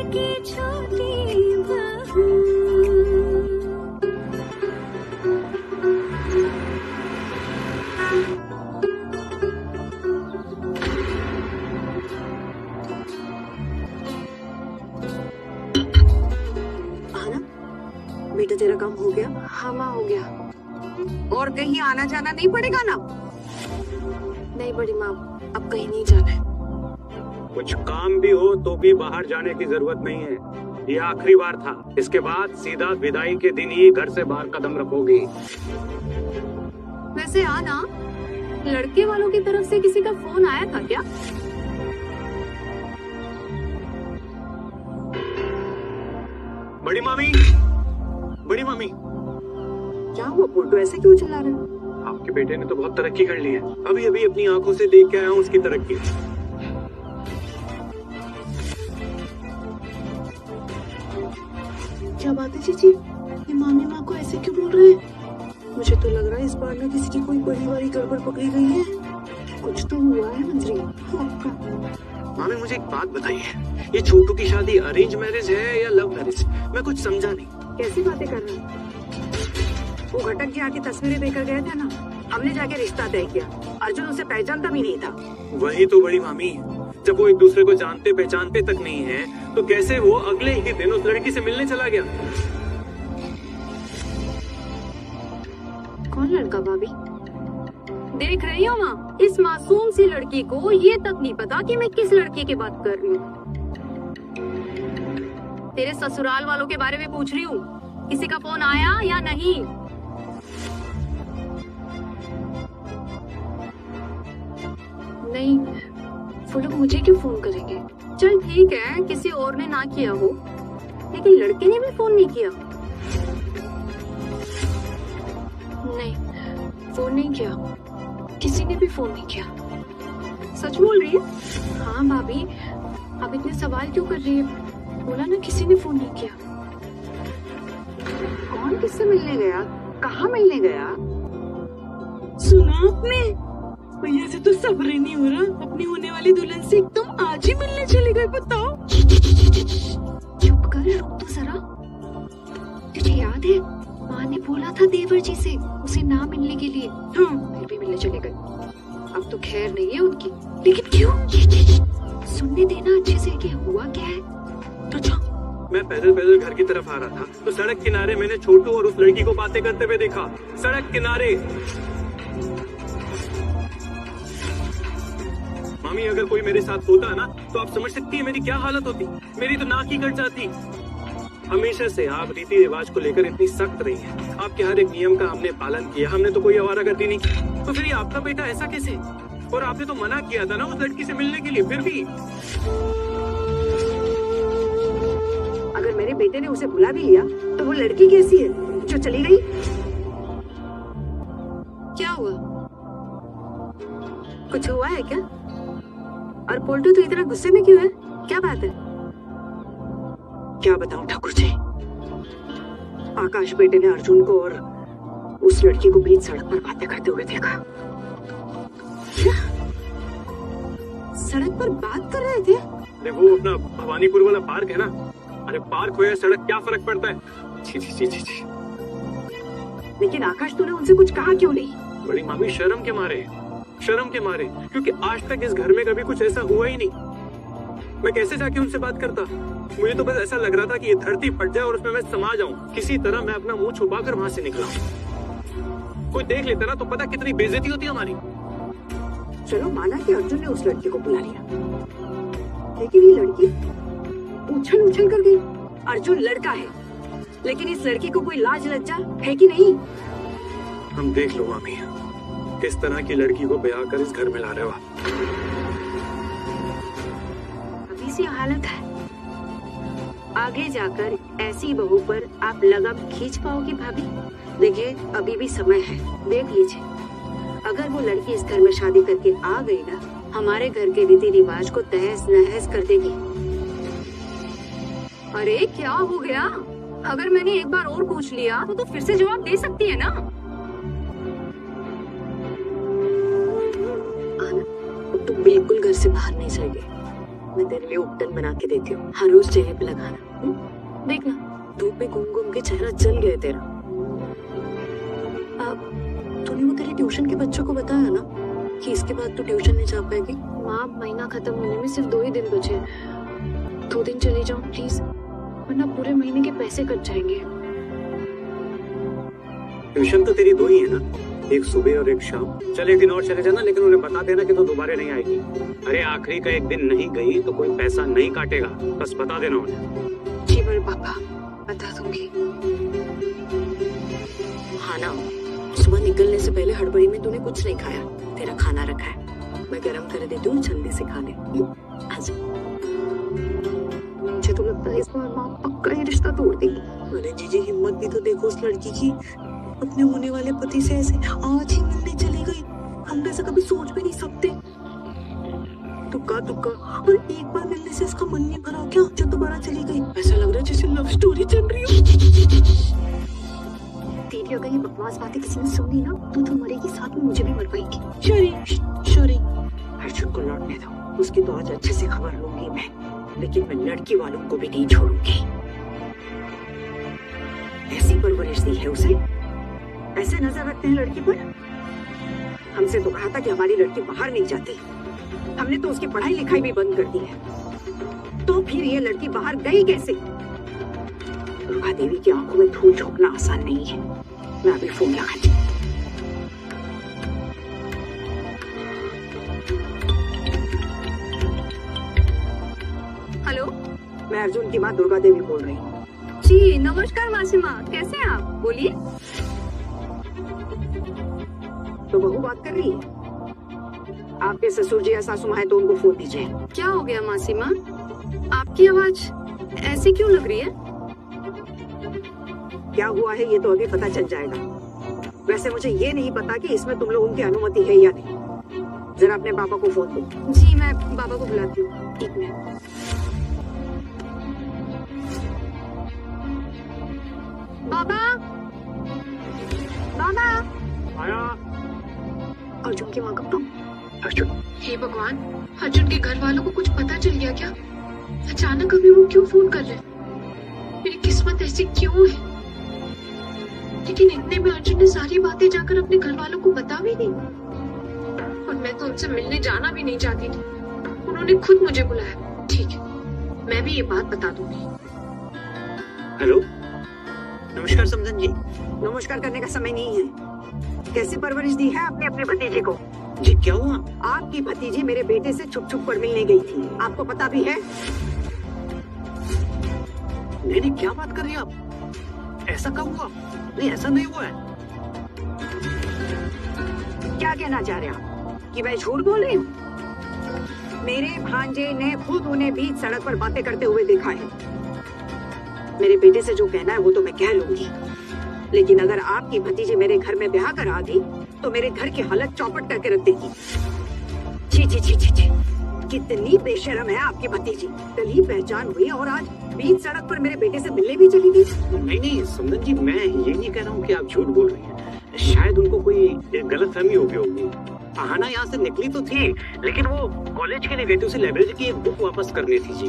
की छोटी बहू। आना बेटा, तेरा काम हो गया? हाँ माँ, हो गया। और कहीं आना जाना नहीं पड़ेगा ना? नहीं बड़ी माँ, अब कहीं नहीं जाना है। कुछ काम भी हो तो भी बाहर जाने की जरूरत नहीं है। ये आखिरी बार था। इसके बाद सीधा विदाई के दिन ही घर से बाहर कदम रखोगी। वैसे आना, लड़के वालों की तरफ से किसी का फोन आया था क्या? बड़ी मामी, बड़ी मामी, क्या हुआ पोल्टू, ऐसे क्यों चिल्ला रहे हो? आपके बेटे ने तो बहुत तरक्की कर ली है। अभी अभी अपनी आंखों से देख के आया हूँ उसकी तरक्की। क्या बात है जीजी, ये मामी माँ को ऐसे क्यों बोल रहे हैं? मुझे तो लग रहा है इस बार ना किसी की कोई बड़ी वाली गड़बड़ पकड़ी गई है। कुछ तो हुआ है मंजरी। मामी मुझे एक बात बताइए, ये छोटू की शादी अरेंज मैरिज है या लव मैरिज? मैं कुछ समझा नहीं। कैसी बातें कर रहे हैं? वो घटक जी आके तस्वीरें देकर गए थे ना, हमने जाके रिश्ता तय किया। अर्जुन उसे पहचानता भी नहीं था। वही तो बड़ी मामी, जब वो एक दूसरे को जानते पहचानते तक नहीं है तो कैसे वो अगले ही दिन उस लड़की से मिलने चला गया? कौन लड़का भाभी? देख रही हो माँ, इस मासूम सी लड़की को ये तक नहीं पता कि मैं किस लड़की की बात कर रही हूँ। तेरे ससुराल वालों के बारे में पूछ रही हूँ, किसी का फोन आया या नहीं? नहीं, वो लोग मुझे क्यों फोन करेंगे? चल ठीक है, किसी और ने ना किया हो, लेकिन लड़के ने भी फोन नहीं किया। नहीं, फोन नहीं किया, किसी ने भी फोन नहीं किया। सच बोल रही है? हाँ भाभी, आप इतने सवाल क्यों कर रही है? बोला ना किसी ने फोन नहीं किया। कौन किससे मिलने गया? कहाँ मिलने गया? सुना आपने? भैया से तो सब्र ही नहीं हो रहा, अपनी होने वाली दुल्हन से एकदम आज ही मिलने चले गए। बताओ। चुप कर, रुक तो जरा। तुझे याद है माँ ने बोला था देवर जी से उसे ना मिलने के लिए? हाँ, फिर भी मिलने चले गए। अब तो खैर नहीं है उनकी, लेकिन क्यों? सुनने देना अच्छे से कि हुआ क्या है। अच्छा, मैं पैदल पैदल घर की तरफ आ रहा था तो सड़क किनारे मैंने छोटू और उस लड़की को बातें करते हुए देखा। सड़क किनारे। मामी, अगर कोई मेरे साथ होता ना तो आप समझ सकती है मेरी क्या हालत होती। मेरी तो नाक ही कट जाती। हमेशा से आप रीति रिवाज को लेकर इतनी सख्त रही हैं। आपके हर एक नियम का हमने पालन किया, हमने तो कोई आवारागर्दी नहीं की। तो फिर ये आपका बेटा ऐसा कैसे? और आपने तो मना किया था ना उस लड़की से मिलने के लिए, फिर भी। अगर मेरे बेटे ने उसे बुला भी लिया तो वो लड़की कैसी है जो चली गई? क्या हुआ? कुछ हुआ है क्या? और पोल्टू तो इतना गुस्से में क्यों है? क्या बात है? क्या बताऊं ठाकुर जी, आकाश बेटे ने अर्जुन को और उस लड़की को बीच सड़क पर बातें करते हुए देखा। क्या? सड़क पर बात कर रहे थे? अरे वो अपना भवानीपुर वाला पार्क है ना। अरे पार्क हो या सड़क, क्या फर्क पड़ता है? छी छी छी छी छी। लेकिन आकाश, तूने उनसे कुछ कहा क्यों नहीं? बड़ी मामी, शर्म के मारे, शर्म के मारे, क्योंकि आज तक इस घर में कभी कुछ ऐसा हुआ ही नहीं। मैं कैसे जाके उनसे बात करता? मुझे तो बस ऐसा लग रहा था कि ये धरती फट जाए और उसमें मैं समा जाऊं। किसी तरह मैं अपना मुंह छुपाकर वहां से निकला। कोई देख लेता ना तो पता कितनी बेइज्जती होती हमारी। चलो माना कि अर्जुन ने उस लड़की को बुला लिया, लेकिन ये लड़की उछल उछल कर गई। अर्जुन लड़का है, लेकिन इस लड़की को कोई लाज लज्जा है कि नहीं? हम देख लो मामी, किस तरह की लड़की को ब्याह कर इस घर में ला रहे हो आप। अभी सी हालत है, आगे जाकर ऐसी बहू पर आप लगाम खींच पाओगी भाभी? देखिए, अभी भी समय है, देख लीजिए। अगर वो लड़की इस घर में शादी करके आ गई ना, हमारे घर के रीति रिवाज को तहस नहस कर देगी। अरे क्या हो गया? अगर मैंने एक बार और पूछ लिया तो फिर से जवाब दे सकती है ना? आना, तुम बिल्कुल घर से बाहर नहीं जाएगी। मैं तेरे लिए उपटन बना के देती हूँ, हर रोज चेहरे पे लगाना। देखना। धूप में घूम घूम के चेहरा जल गया तेरा। तूने वो तेरे ट्यूशन के बच्चों को बताया ना कि इसके बाद तू ट्यूशन नहीं जा पाएगी? माँ, महीना खत्म होने में सिर्फ 2 ही दिन बचे। 2 दिन चली जाऊँ प्लीज, वरना पूरे महीने के पैसे कट जाएंगे। ट्यूशन तो तेरी 2 ही है ना, एक सुबह और एक शाम। चल एक दिन और चले जाना, लेकिन उन्हें बता देना कि तो दोबारा नहीं आएगी। अरे आखिरी का एक दिन नहीं गई तो कोई पैसा नहीं काटेगा, बस बता देना उन्हें। जी बड़े पापा, बता दूंगी। हाँ ना, सुबह निकलने से पहले हड़बड़ी में तूने कुछ नहीं खाया, तेरा खाना रखा है, मैं गरम कर देती हूँ, जल्दी से खा ले। आजा। मुझे तो लगता है इस बार माँ पक्का ही रिश्ता तोड़ देगी। अरे जीजी, हिम्मत भी तो देखो उस लड़की की, अपने होने वाले पति से ऐसे आज ही मिलने चली गई। हम तो ऐसा कभी सोच भी नहीं सकते। तुक्का तुक्का, और एक बार मिलने से इसका मन नहीं भरा क्या जो दोबारा चली गई? ऐसा लग रहा है जैसे लव स्टोरी चल रही हो। तेरी अगर ये बकवास बातें किसी ने सुनी ना तो तू मरेगी, साथ में मुझे भी मर पाएगी। शोरी, अर्जुन को लौटने दो, उसकी तो आज अच्छे से खबर लूंगी मैं, लेकिन मैं लड़की वालों को भी नहीं छोड़ूंगी। ऐसी परवरिश दी है उसे, ऐसे नजर रखते हैं लड़की पर। हमसे तो कहा था कि हमारी लड़की बाहर नहीं जाती, हमने तो उसकी पढ़ाई लिखाई भी बंद कर दी है, तो फिर ये लड़की बाहर गई कैसे? दुर्गा देवी की आंखों में धूल झोंकना आसान नहीं है। मैं अभी फोन लगाती हूँ। हेलो, मैं अर्जुन की माँ दुर्गा देवी बोल रही हूँ। जी नमस्कार मासी माँ, कैसे हैं आप? बोलिए। तो बहू बात कर रही है। आपके ससुर जी या सासू माँ है तो उनको फोन दीजिए। क्या हो गया मासी माँ, आपकी आवाज ऐसी क्यों लग रही है? क्या हुआ है ये तो अभी पता चल जाएगा। वैसे मुझे ये नहीं पता कि इसमें तुम लोगों की अनुमति है या नहीं। जरा अपने पापा को फोन दो। जी मैं बाबा को बुलाती हूँ, 1 मिनट। बाबा, बाबा। आया। अर्जुन की माँ का फोन। अर्जुन, हे भगवान, अर्जुन के घर वालों को कुछ पता चल गया क्या? अचानक अभी वो क्यों फोन कर रहे? मेरी किस्मत ऐसी क्यों है? लेकिन इतने में अर्जुन ने सारी बातें जाकर अपने घर वालों को बता भी दी, और मैं तो उनसे मिलने जाना भी नहीं चाहती थी। उन्होंने खुद मुझे बुलाया। ठीक है, मैं भी ये बात बता दूंगी। हेलो, नमस्कार समधन जी। नमस्कार करने का समय नहीं है। कैसी परवरिश दी है आपने अपने भतीजे को? जी क्या हुआ? आपकी भतीजी मेरे बेटे से छुप छुप कर मिलने गई थी, आपको पता भी है? नहीं, क्या बात कर रही हैं आप? ऐसा कब हुआ? नहीं, ऐसा नहीं हुआ है। क्या कहना चाह रहे आप कि मैं झूठ बोल रही हूँ? मेरे भांजे ने खुद उन्हें बीच सड़क पर बातें करते हुए देखा है। मेरे बेटे से जो कहना है वो तो मैं कह लूंगी, लेकिन अगर आपकी भतीजी मेरे घर में ब्याह कर आ गई तो मेरे घर की हालत चौपट करके रख देगी। छी छी छी छी छी, कितनी बेशर्म है आपकी भतीजी। कल ही पहचान हुई और आज बीच सड़क पर मेरे बेटे से मिलने भी चली गई। नहीं समधन जी, मैं ये नहीं कह रहा हूँ कि आप झूठ बोल रही हैं। शायद उनको कोई गलतफहमी हो गई होगी। आहाना यहाँ से निकली तो थी, लेकिन वो कॉलेज के नेगेटिव से लाइब्रेरी की एक बुक वापस करनी थी जी।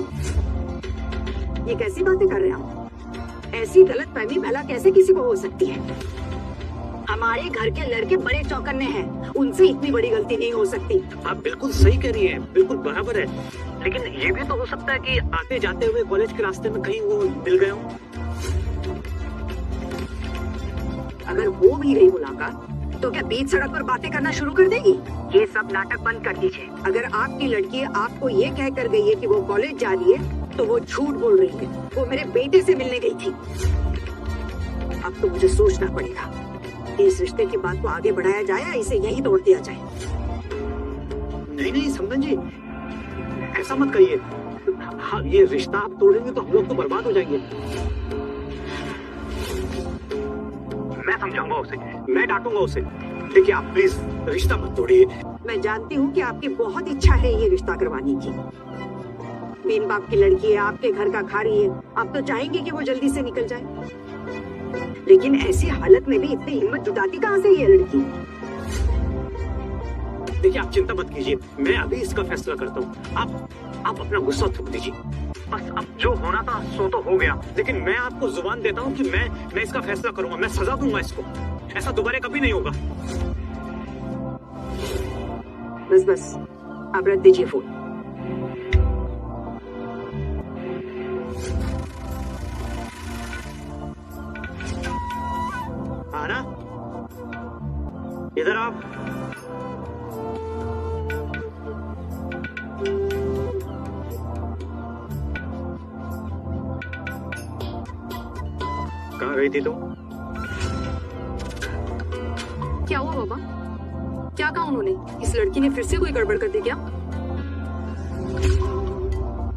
ये कैसी बातें कर रहे हैं आप? ऐसी गलतफहमी भला कैसे किसी को हो सकती है? हमारे घर के लड़के बड़े चौकन्ने हैं, उनसे इतनी बड़ी गलती नहीं हो सकती। आप बिल्कुल सही कह रही हैं, बिल्कुल बराबर है, लेकिन ये भी तो हो सकता है कि आते जाते हुए कॉलेज के रास्ते में कहीं वो मिल गए हों। अगर हो भी गई मुलाकात तो क्या बीच सड़क पर बातें करना शुरू कर देगी? ये सब नाटक बंद कर दीजिए। अगर आपकी लड़की आपको ये कह कर गई है कि वो कॉलेज जा रही है तो वो झूठ बोल रही है। वो मेरे बेटे से मिलने गई थी। अब तो मुझे सोचना पड़ेगा कि इस रिश्ते की बात को आगे बढ़ाया जाए या इसे यहीं तोड़ दिया जाए। नहीं समधन जी, ऐसा मत कहिए। हाँ, ये रिश्ता आप तोड़ेंगे तो हम लोग तो बर्बाद हो जाएंगे। मैं समझाऊंगा उसे, मैं डांटूंगा उसे। देखिए आप प्लीज रिश्ता मत तोड़िए। मैं जानती हूँ कि आपकी बहुत इच्छा है ये रिश्ता करवाने की। बीन बाप की लड़की है, आपके घर का खा रही है, आप तो चाहेंगे कि वो जल्दी से निकल जाए, लेकिन ऐसी हालत में भी इतनी हिम्मत जुटाती कहाँ से ये लड़की? देखिए, आप चिंता मत कीजिए, मैं अभी इसका फैसला करता हूँ। आप अपना गुस्सा थूक दीजिए। बस अब जो होना था सो तो हो गया, लेकिन मैं आपको जुबान देता हूँ कि मैं इसका फैसला करूंगा, मैं सजा दूंगा इसको। ऐसा दोबारा कभी नहीं होगा। बस आप रख दीजिए फोन। आना, इधर आप। कहाँ गई थी तुम? क्या हुआ बाबा? क्या कहा उन्होंने? इस लड़की ने फिर से कोई गड़बड़ कर दी क्या?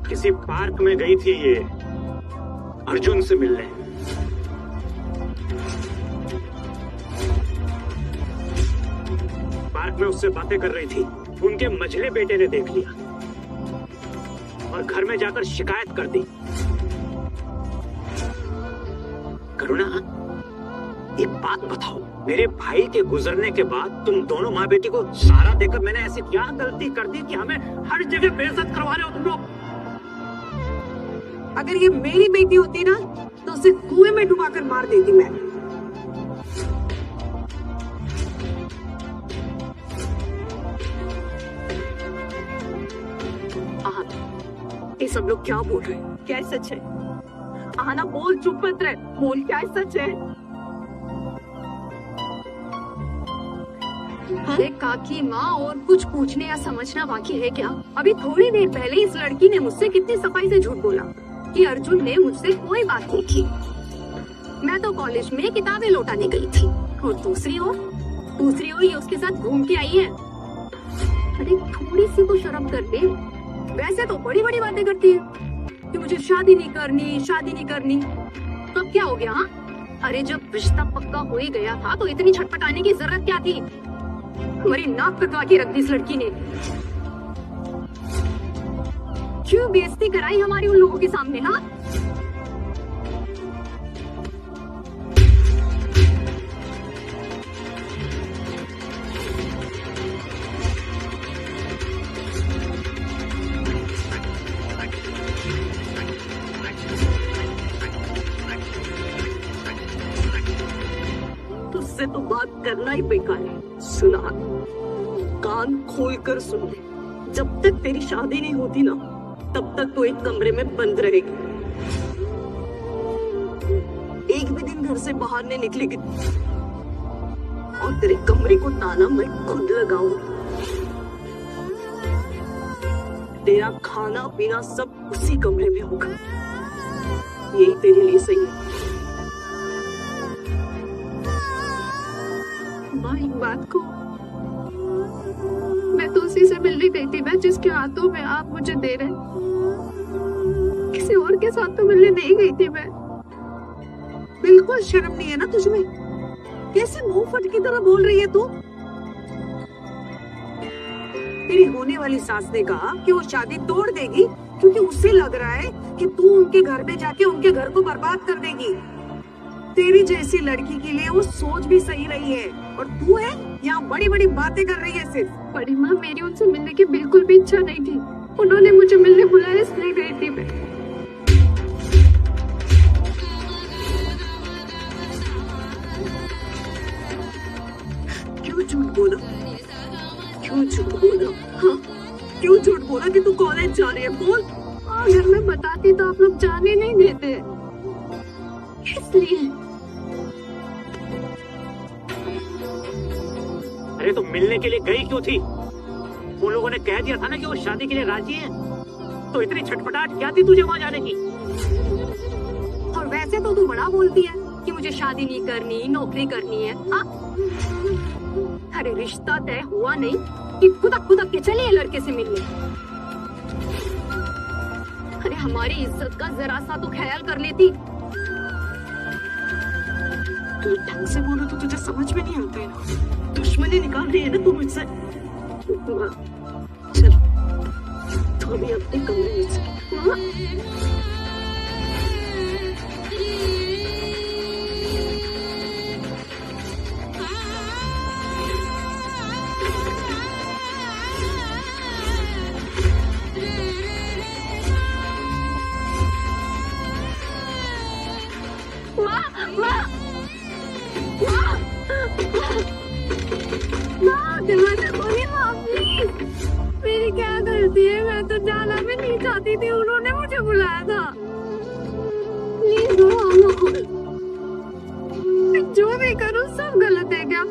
किसी पार्क में गई थी ये अर्जुन से मिलने। पार्क में उससे बातें कर रही थी, उनके मझले बेटे ने देख लिया और घर में जाकर शिकायत कर दी। करुणा, एक बात बताओ, मेरे भाई के गुजरने के बाद तुम दोनों माँ बेटी को सहारा देकर मैंने ऐसी क्या गलती कर दी कि हमें हर जगह बेइज्जत करवा रहे हो तुम लोग? अगर ये मेरी बेटी होती ना तो उसे कुएं में डुबाकर मार देती मैं। ये सब लोग क्या बोल रहे हैं? क्या सच है? आना बोल, चुप मत रहे, बोल क्या सच है? अरे काकी माँ, और कुछ पूछने या समझना बाकी है क्या? अभी थोड़ी देर पहले इस लड़की ने मुझसे कितनी सफाई से झूठ बोला कि अर्जुन ने मुझसे कोई बात नहीं की। मैं तो कॉलेज में किताबें लौटाने गई थी और दूसरी ओर ये उसके साथ घूम के आई है। अरे थोड़ी सी तो शर्म कर ले। वैसे तो बड़ी बड़ी बातें करती है कि मुझे शादी नहीं करनी। तो अब क्या हो गया? हाँ, अरे जब रिश्ता पक्का हो ही गया था तो इतनी छटपटाने की जरूरत क्या थी? हमारी नाक कटवा के रख दी इस लड़की ने। क्यों बेइज्जती कराई हमारी उन लोगों के सामने? हाँ, तुझसे तो बात करना ही बेकार है। सुना, कान खोलकर सुन ले। जब तक तेरी शादी नहीं होती ना, तब तक तो एक कमरे में बंद रहेगी। एक भी दिन घर से बाहर नहीं निकलेगी और तेरे कमरे को ताला मैं खुद लगाऊंगी। तेरा खाना पीना सब उसी कमरे में होगा। यही तेरे लिए सही है। माँ एक बात को, मैं तो उसी से मिलने गई थी मैं जिसके हाथों में आप मुझे दे रहे। किसी और के साथ तो मिलने नहीं गई थी मैं। बिल्कुल शर्म नहीं है ना तुझमें? कैसे मुंह फट की तरह बोल रही है तू? तेरी होने वाली सास ने कहा कि वो शादी तोड़ देगी क्योंकि उसे लग रहा है कि तू उनके घर में जाके उनके घर को बर्बाद कर देगी। तेरी जैसी लड़की के लिए वो सोच भी सही रही है और तू है यहाँ बड़ी बड़ी बातें कर रही है सिर्फ। बड़ी माँ, मेरी उनसे मिलने की बिल्कुल भी इच्छा नहीं थी। उन्होंने मुझे मिलने बुलाया इसलिए गई थी मैं। क्यों झूठ बोला? क्यों झूठ बोला? हाँ, क्यों झूठ बोला कि तू कॉलेज जा रही है? बोल। अगर मैं बताती तो आप लोग जाने नहीं देते, इसलिए। अरे तो मिलने के लिए गई क्यों थी? उन लोगों ने कह दिया था ना कि वो शादी के लिए राजी है, तो इतनी छटपटाहट क्या थी तुझे वहां जाने की? और वैसे तो तू बड़ा बोलती है कि मुझे शादी नहीं करनी, नौकरी करनी है। हाँ, अरे रिश्ता तय हुआ नहीं कि खुदक के चले लड़के से मिलने। अरे हमारी इज्जत का जरा सा तो ख्याल कर लेती। तू ढंग से बोलो तो तुझे समझ में नहीं आता है ना। दुश्मनी निकाल रही है ना तू मुझसे। चल तू अभी अपने कमरे में से। चाहती थी उन्होंने मुझे बुलाया था। प्लीज दो, जो भी करूं सब गलत है क्या?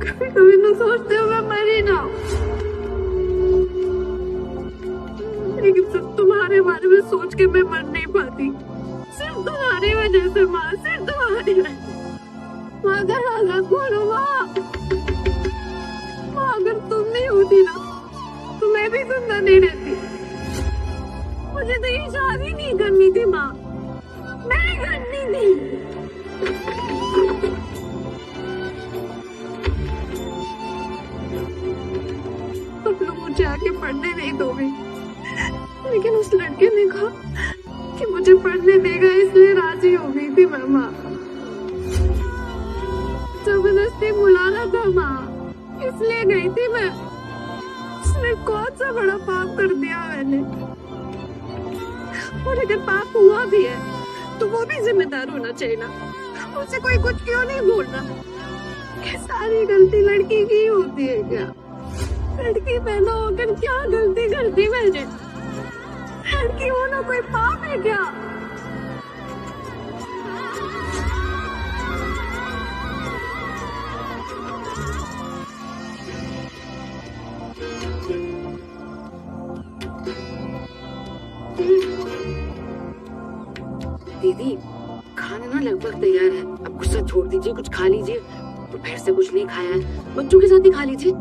कभी कभी तो सोचते हो मैं मरी ना, लेकिन सिर्फ तुम्हारे बारे में सोच के मैं मर नहीं पाती। सिर्फ तुम्हारी वजह से माँ, सिर्फ तुम्हारी वजह। माँ अगर बोलो माँ, अगर तुम नहीं होती ना तो मैं भी जिंदा नहीं रहती। मुझे तो ये शादी नहीं करनी थी माँ, नहीं करनी थी। अब लोग मुझे आके पढ़ने नहीं दोगे, लेकिन उस लड़के ने कहा कि मुझे पढ़ने देगा, इसलिए राजी हो गई थी मैं माँ। जबरदस्ती बुलाना था माँ, इसलिए गई थी मैं। उसने कौन सा बड़ा पाप कर दिया मैंने? और अगर पाप हुआ भी है तो वो भी जिम्मेदार होना चाहिए ना। उसे कोई कुछ क्यों नहीं बोलना? क्या सारी गलती लड़की की होती है क्या? लड़की पैदा होकर क्या गलती करती मैंने? लड़की होना कोई पाप है क्या? दीदी खाना ना लगभग तैयार है, अब गुस्सा छोड़ दीजिए, कुछ खा लीजिए। दोपहर से कुछ नहीं खाया है, बच्चों के साथ ही खा लीजिए।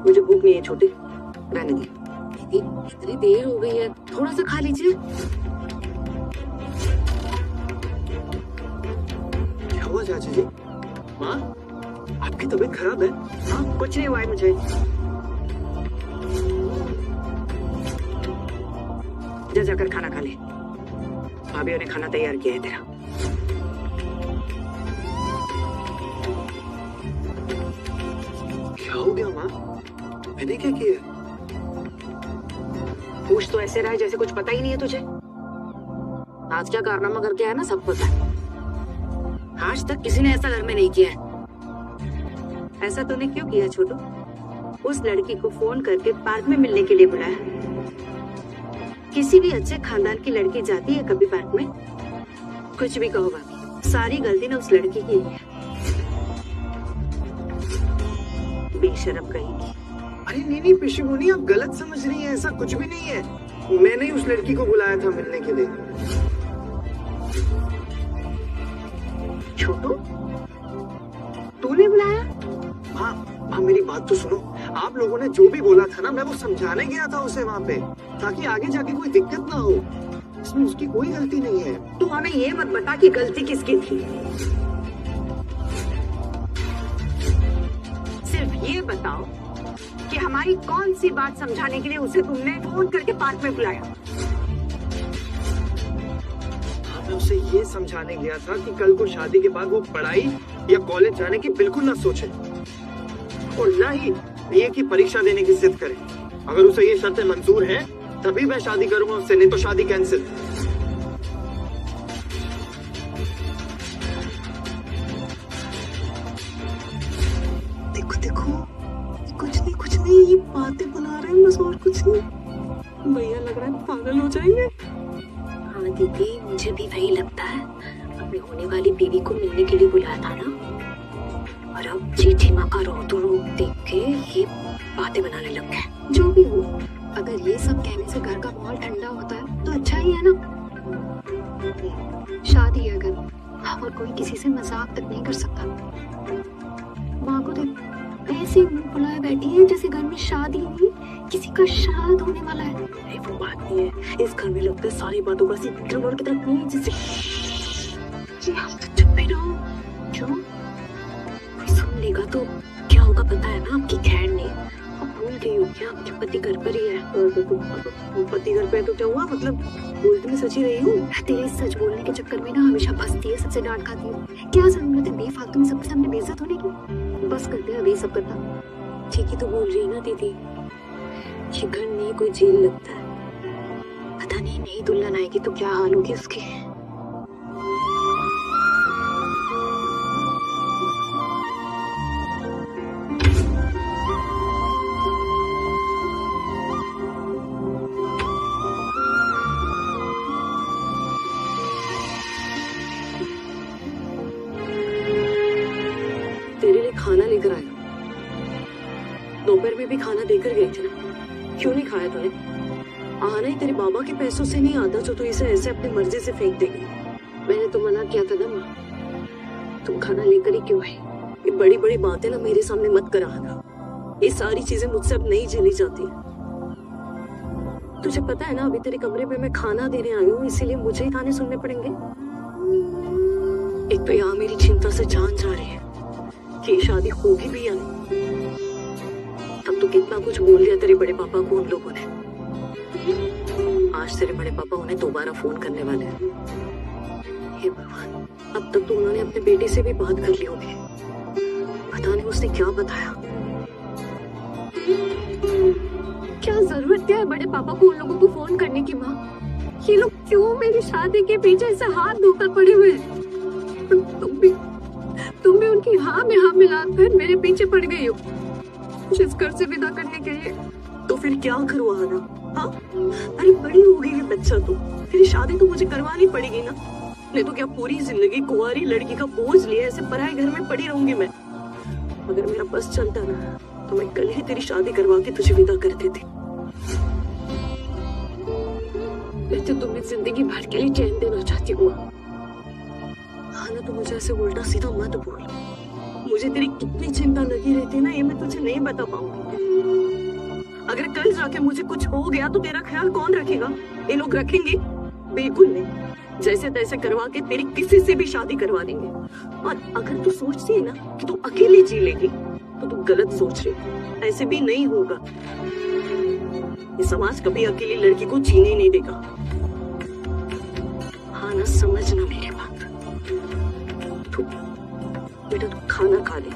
मुझे भूख नहीं है छोटे, रहने दे। दीदी इतनी देर हो गई है, थोड़ा सा खा लीजिए। क्या हुआ चाचा जी? माँ आपकी तबीयत खराब है? हाँ कुछ नहीं हुआ है मुझे। जा जाकर खाना खा ले, भाभी ने खाना तैयार किया है तेरा। क्या हो गया माँ? मैंने क्या किया? पूछ तो ऐसे रहा है जैसे कुछ पता ही नहीं है तुझे। आज क्या कारनामा करके आया ना सब पता है। आज तक किसी ने ऐसा घर में नहीं किया है। ऐसा तूने क्यों किया छोटू? उस लड़की को फोन करके पार्क में मिलने के लिए बुलाया। किसी भी अच्छे खानदान की लड़की जाती है कभी पार्क में? कुछ भी कहो भाभी, सारी गलती ना उस लड़की की है। बेशरम कहेंगी। अरे नहीं पिशुमुनी, आप गलत समझ रही हैं, ऐसा कुछ भी नहीं है। मैंने ही उस लड़की को बुलाया था मिलने के लिए। छोटू तूने बुलाया? हाँ मेरी बात तो सुनो। आप लोगों ने जो भी बोला था ना, मैं वो समझाने गया था उसे वहाँ पे, ताकि आगे जाके कोई दिक्कत ना हो। इसमें उसकी कोई गलती नहीं है। तू हमें ये मत बता कि गलती किसकी थी। सिर्फ ये बताओ कि हमारी कौन सी बात समझाने के लिए उसे तुमने फोन करके पार्क में बुलाया? मैं उसे ये समझाने गया था कि कल को शादी के बाद वो पढ़ाई या कॉलेज जाने की बिल्कुल ना सोचे, और ना ही ये की परीक्षा देने की जिद करे। अगर उसे ये शर्तें मंजूर हैं तभी मैं शादी करूंगा उससे, नहीं तो शादी कैंसिल। देखो देखो, कुछ नहीं, ये बातें बना रहे हैं बस, और कुछ नहीं। भैया लग रहा है पागल हो जाएंगे। हाँ दीदी, मुझे भी वही लगता है। अपनी होने वाली बीवी को मिलने के लिए बुलाया था ना, और अब चीठी माँ का रो देख के ये बातें बनाने लग गए। जो भी हो, अगर ये सब कहने से घर का माहौल ठंडा होता है तो अच्छा ही है ना। शादी अगर, और कोई किसी से मजाक तक नहीं कर सकता। माँ को देख, ऐसे मुंह फुलाए बैठी है जैसे घर में शादी हुई, किसी का श्राद्ध होने वाला है। अरे वो बात नहीं है, इस घर में लगता है सारी बातों का सीक्रेट और की तरफ नहीं जैसे। जी आप तो चुप ही रहो। क्यों? कोई सुन लेगा तो क्या होगा पता है ना आपकी खैर नहीं। अब भूल गई हो क्या आपके पति घर पर ही है? पति घर पे तो क्या हुआ, मतलब बोलती मैं सच ही रही हूँ। तेरे सच बोलने के चक्कर में ना हमेशा फंसती है, सबसे डांट खाती है। क्या जरूरत है बेफालतू में सबके सामने बेइज्जत होने की? बस कर दे अब ये सब करना। ठीक ही तो बोल रही है ना दीदी, ये घर नहीं कोई जेल लगता है। पता नहीं नई दुल्हन आएगी तो क्या हाल होगी उसकी। पे भी खाना देकर गई थी ना, क्यों नहीं खाया तूने? आना ही तेरे बाबा के पैसों से नहीं आता जो तू इसे ऐसे अपनी मर्जी से फेंक देगी। मैंने तो मना किया था ना माँ, तुम खाना लेकर ही क्यों आई? ये बड़ी बड़ी बातें ना मेरे सामने मत कराना, ये सारी चीजें मुझसे अब नहीं झेली जाती। तुझे पता है ना अभी तेरे कमरे पे मैं खाना देने आई हूँ, इसीलिए मुझे ही ताने सुनने पड़ेंगे। एक तो यहाँ मेरी चिंता से जान जा रही है कि ये शादी होगी भी या नहीं। तब तो कितना कुछ बोल लिया तेरे बड़े पापा को उन लोगों ने। आज तेरे बड़े पापा उन्हें दोबारा फोन करने वाले हैं। हे भगवान, अब तक तो उन्होंने अपने बेटे से भी बात कर ली होगी, पता नहीं उसने क्या बताया। क्या जरूरत क्या है बड़े पापा को उन लोगों को फोन करने की माँ? ये लोग क्यों मेरी शादी के पीछे ऐसे हाथ धोकर पड़े हुए हैं? तुम भी उनकी हाँ में हाँ मिलाकर मेरे पीछे पड़ गई हो जिस घर से विदा करने के लिए। तो फिर क्या करूँ आना? हाँ, अरे बड़ी हो गई है बच्चा, तो तेरी शादी तो मुझे करवानी पड़ेगी ना, नहीं तो क्या पूरी जिंदगी कुंवारी लड़की का बोझ लिए ऐसे पराए घर में पड़ी रहूंगी मैं? अगर मेरा बस चलता ना तो मैं कल ही तेरी शादी करवा के तुझे विदा कर देती। मैं तो तुम्हें जिंदगी भर के लिए चैन देना चाहती हूँ। हाँ ना, तो मुझे ऐसे उल्टा सीधा मत बोल। मुझे तेरी कितनी चिंता लगी रहती है ना, ये मैं तुझे नहीं बता पाऊंगी। अगर कल जाके मुझे कुछ हो गया तो तेरा ख्याल कौन रखेगा? ये लोग रखेंगे? बिल्कुल नहीं। जैसे तैसे करवा के तेरी किसी से भी शादी करवा देंगे। और अगर तू सोचती है ना कि तू अकेले जी लेगी तो तू गलत सोच रही। ऐसे भी नहीं होगा। ये समाज कभी अकेली लड़की को जीने ही नहीं देगा। हाँ ना, समझना मेरी बात। बेटा तू खाना खा ले।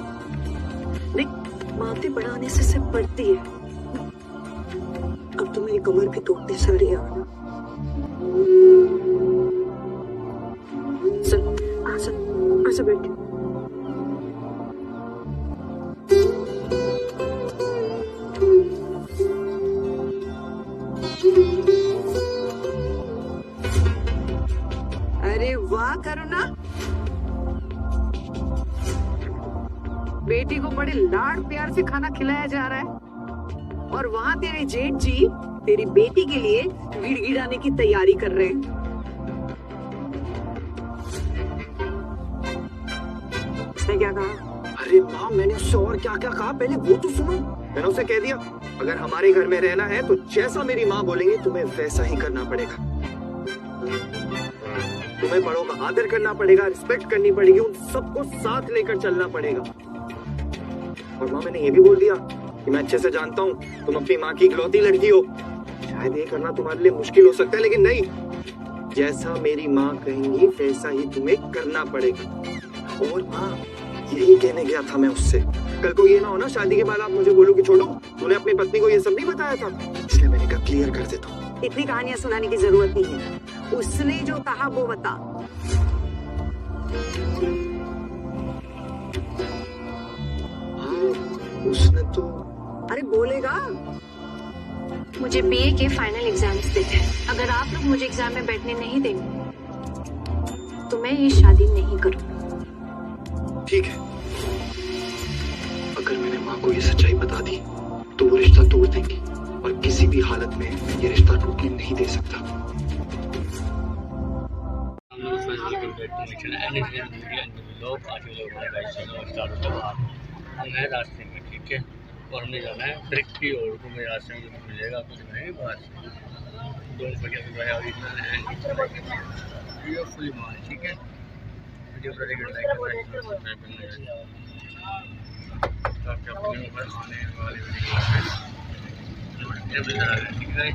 देख, बातें बढ़ाने से सिर्फ बढ़ती है। अब तो मेरी कमर भी टूटने जा रही है। चल आजा, आजा बेटे। अरे वाह करुणा, बेटी को बड़े लाड प्यार से खाना खिलाया जा रहा है और वहाँ तेरे जेठ जी तेरी बेटी के लिए गिड़गिड़ाने की तैयारी कर रहे हैं। उसने क्या कहा? अरे माँ, मैंने उससे और क्या क्या कहा, पहले वो तो सुनो। मैंने उसे कह दिया अगर हमारे घर में रहना है तो जैसा मेरी माँ बोलेंगे तुम्हें वैसा ही करना पड़ेगा। तुम्हें बड़ों का आदर करना पड़ेगा, रिस्पेक्ट करनी पड़ेगी, उन सबको साथ लेकर चलना पड़ेगा। और माँ, मैंने ये भी बोल दिया कि मैं अच्छे से जानता हूँ तुम अपनी माँ की इकलौती लड़की हो। शायद ये करना तुम्हारे लिए मुश्किल हो सकता है, लेकिन नहीं, जैसा मेरी माँ कहेंगी वैसा ही तुम्हें करना पड़ेगा। और माँ, यही कहने गया था मैं उससे। कल को ये ना हो ना शादी के बाद आप मुझे बोलो कि छोटू तूने अपनी पत्नी को ये सब नहीं बताया था, इसलिए मैंने कहा क्लियर कर देता हूँ। इतनी कहानियां सुनाने की जरूरत नहीं है। उसने जो कहा वो बता। उसने तो अरे बोलेगा। मुझे बीए के फाइनल एग्जाम्स देते हैं। अगर आप लोग मुझे एग्जाम में बैठने नहीं देंगे तो मैं ये शादी नहीं करूँगी। ठीक है, अगर मैंने माँ को ये सच्चाई बता दी तो वो रिश्ता तोड़ देंगी और किसी भी हालत में ये रिश्ता टूटने नहीं दे सकता। हम हैं रास्ते में, ठीक है, और हमें जाना है ट्रिक की ओर। को मेरे रास्ते में कुछ मिलेगा कुछ नहीं, बस don't forget to buy original and यूरफुली माल, ठीक है। वीडियो को लाइक करना, सब्सक्राइब करना, ताकि अपने ऊपर आने वाली वीडियो में नोटिफिकेशन आ जाए, ठीक है।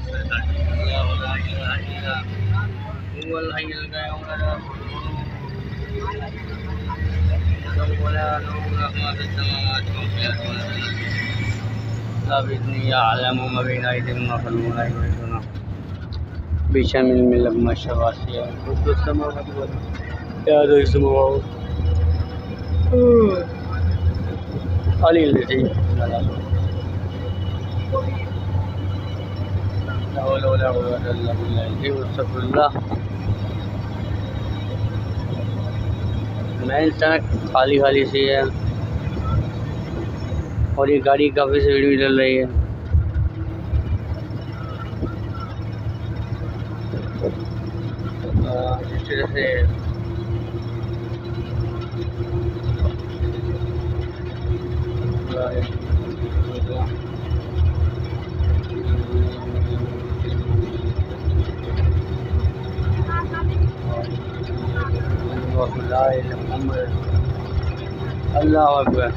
मैं खाली खाली सी है। और ये गाड़ी काफ़ी स्पीड में चल रही है। जिस तरह से अल्लाह अकबर।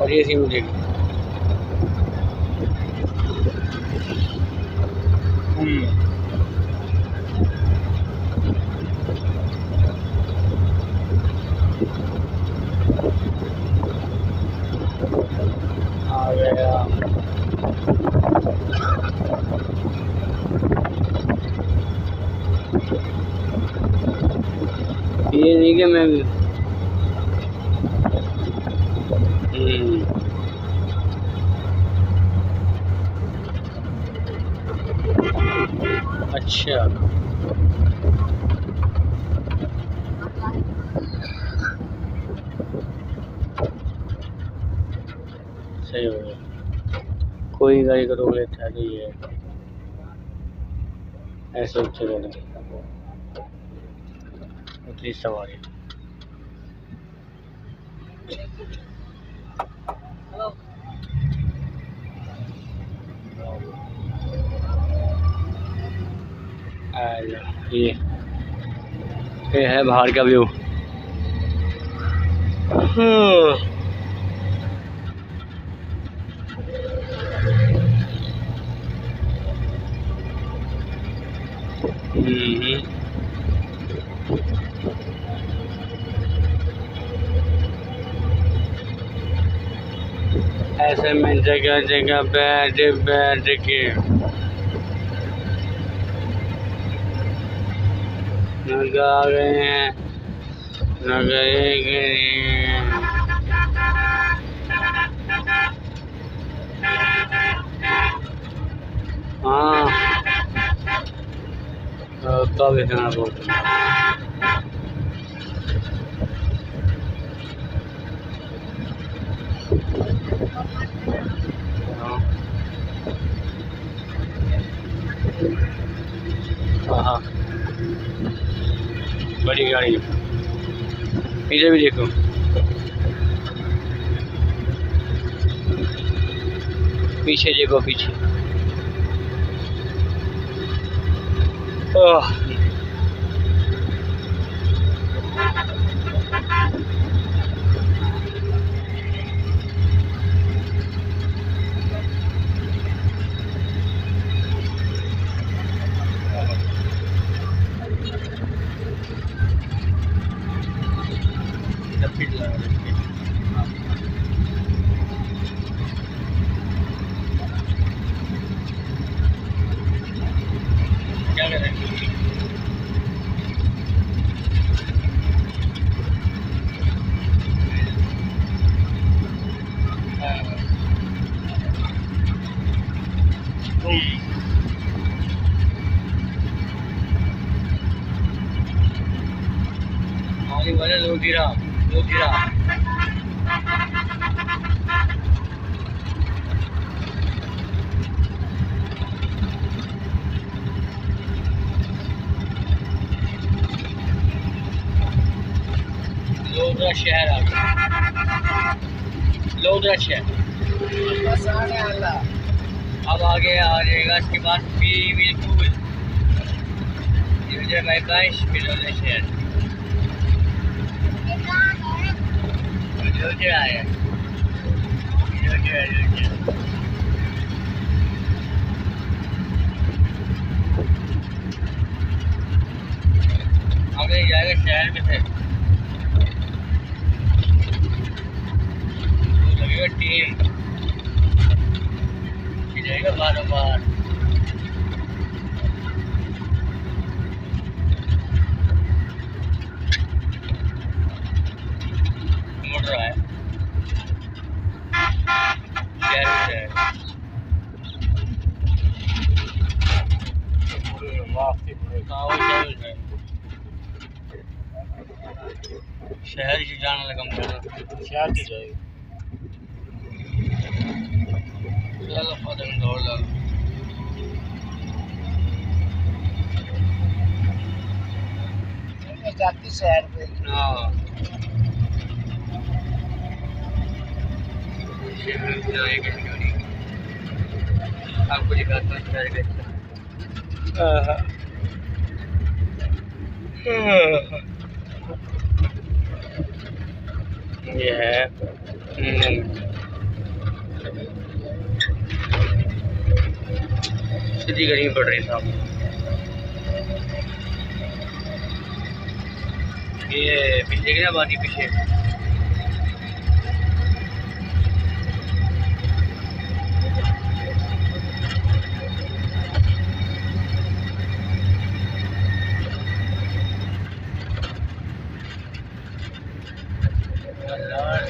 और ये सीन देखिए, आ गया। ये नहीं कि मैं अच्छा सही हो गया। कोई गाड़ी को रोक लेता है तो ये ऐसे उठे रहते उतनी सवारी। ये है बाहर का व्यू। ऐसे में जगह जगह बैठ बैठ के न गा रहे हैं न गए। हाँ तो देखना बहुत हाँ बड़ी गाड़ी। पीछे भी देखो, पीछे देखो पीछे। क्या करें? लोग गिरा लोधरा शहर आ गया। लोधरा शहर अब आगे आ जाएगा। इसके बाद बिल्कुल बाईस लोधरा शहर लोधरा है। आगे जाएगा शहर में से लगेगा टीम जाएगा बार मुड़ रहा है शहर में शहर से जाने लगा शहर की जाए चलो पता दौड़ ला जाती शहर पे हाँ शहर जाएगा गाड़ी आपको दिखाता हूँ शहर कैसा ये है सीधी गर्मी पड़ रही साहब ये पीछे की ना बाती पीछे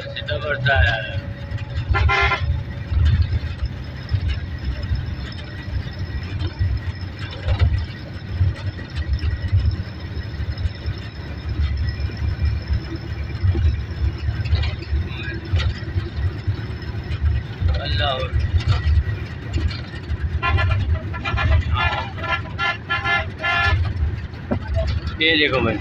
सीधा करता है ये देखो भाई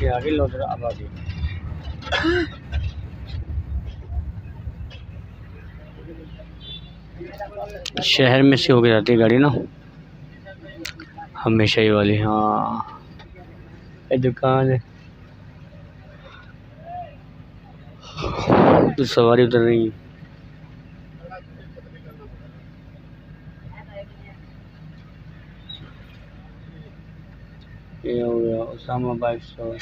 ये आगे लौट रहा आबादी शहर में से होके जाती है गाड़ी ना हमेशा ही वाली हाँ ये दुकान है तो सवारी उतर रही है ये हो गया उसामा बाइक स्टोर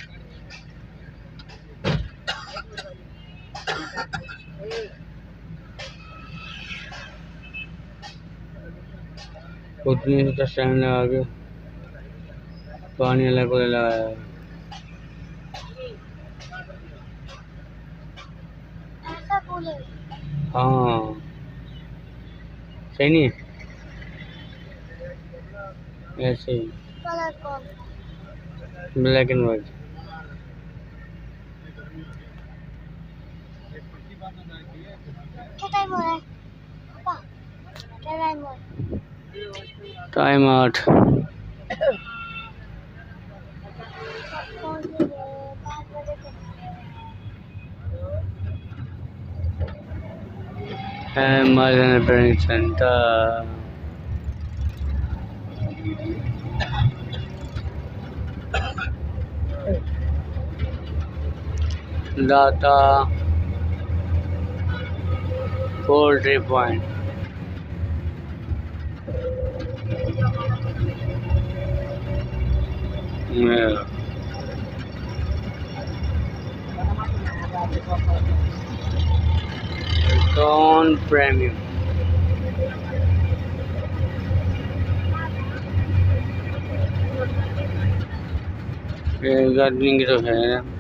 उतनी तो स्टैंड लगा के पानी अलग को लगाया है हाँ सही नहीं है ऐसे ही black and white time 8 Amazon Training Center Data Poultry Point yeah. Don Premium gardening की तो है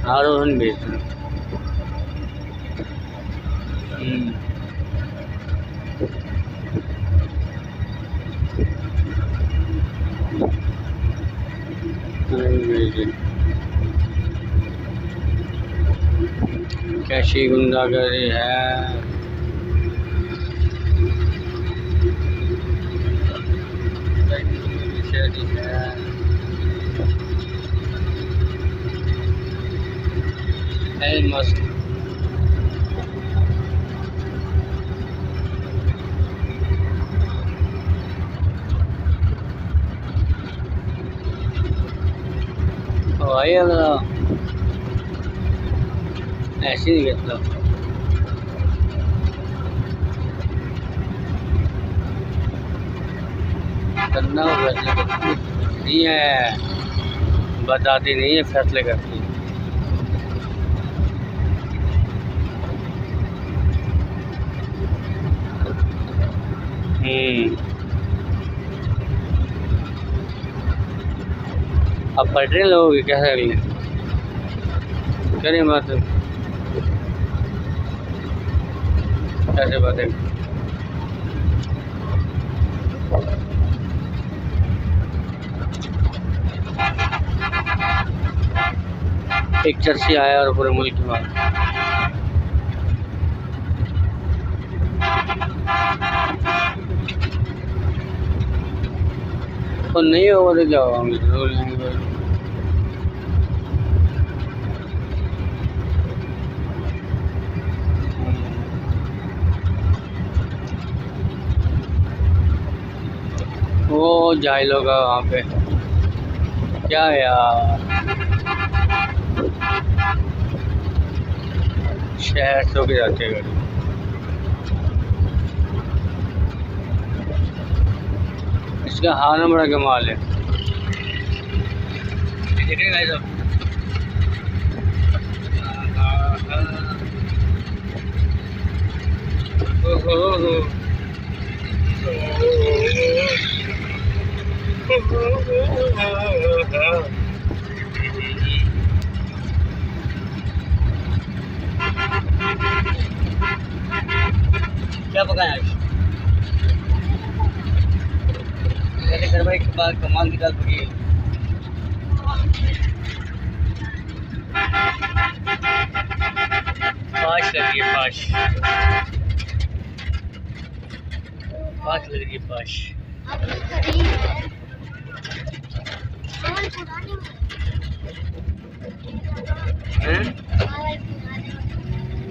आरोहन बेचना कैसी गुंडागर्दी है मस्त ऐसे नहीं करता करना फैसले करती नहीं है बताती नहीं है फैसले करती अब पढ़ रहे लोग कैसे कर लें करें बात, कैसे बातें। एक चर्ची आया और पूरे मुल्क की बात। तो नहीं होगा तो क्या होगा। वो जाहिल होगा वहाँ पे क्या यार, शहर सो के जाते हैं। इसका हाना बड़ा कमाल है। क्या पकाया आज? मेरे घर में एक बार कमाल की दाल पकी है। पाँच लग रही है, पाँच लग रही है, पाँच।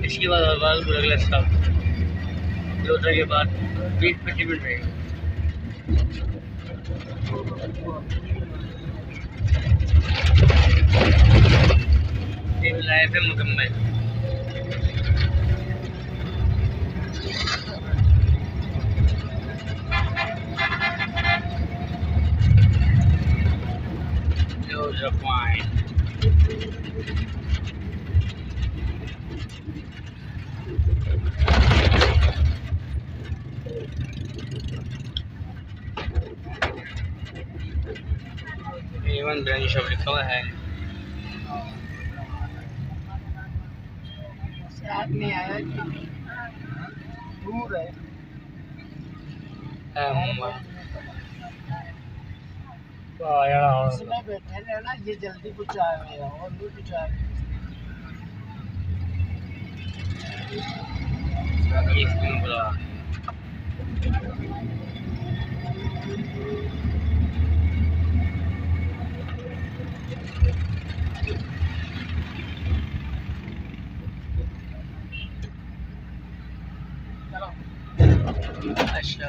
इसके बाद बाल को अगला साफ लोटा के बाद 20-25 मिनट रहेगा। लाइफ है मुकम्मल। इवन बिरयानी शॉप लिखा हुआ है। नहीं आया, दूर है। इसमें बैठे रहना, ये जल्दी पहुँचाएगा और भी पहुँचाएगा। अच्छा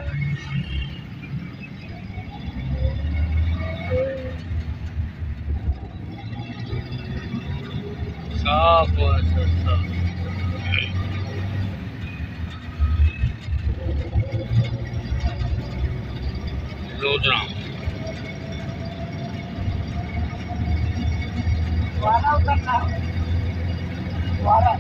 साफ रोजना वाला उतरना, वाला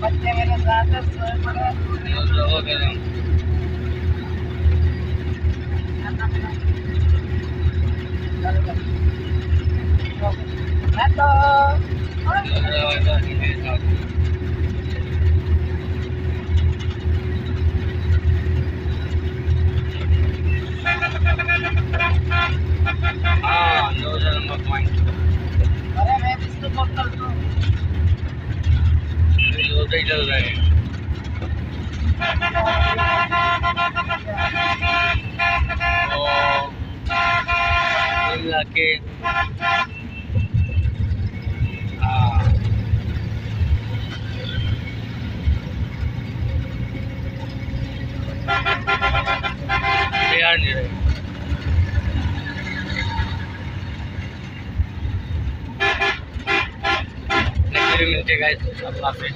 बच्चे मेरे साथ सोए पड़े। मैं तो अरे मैं इसको बोतल दूँ चल रहे हैं। के यार नहीं रहे। वीडियो मिलते गाइस, अल्लाह हाफिज़।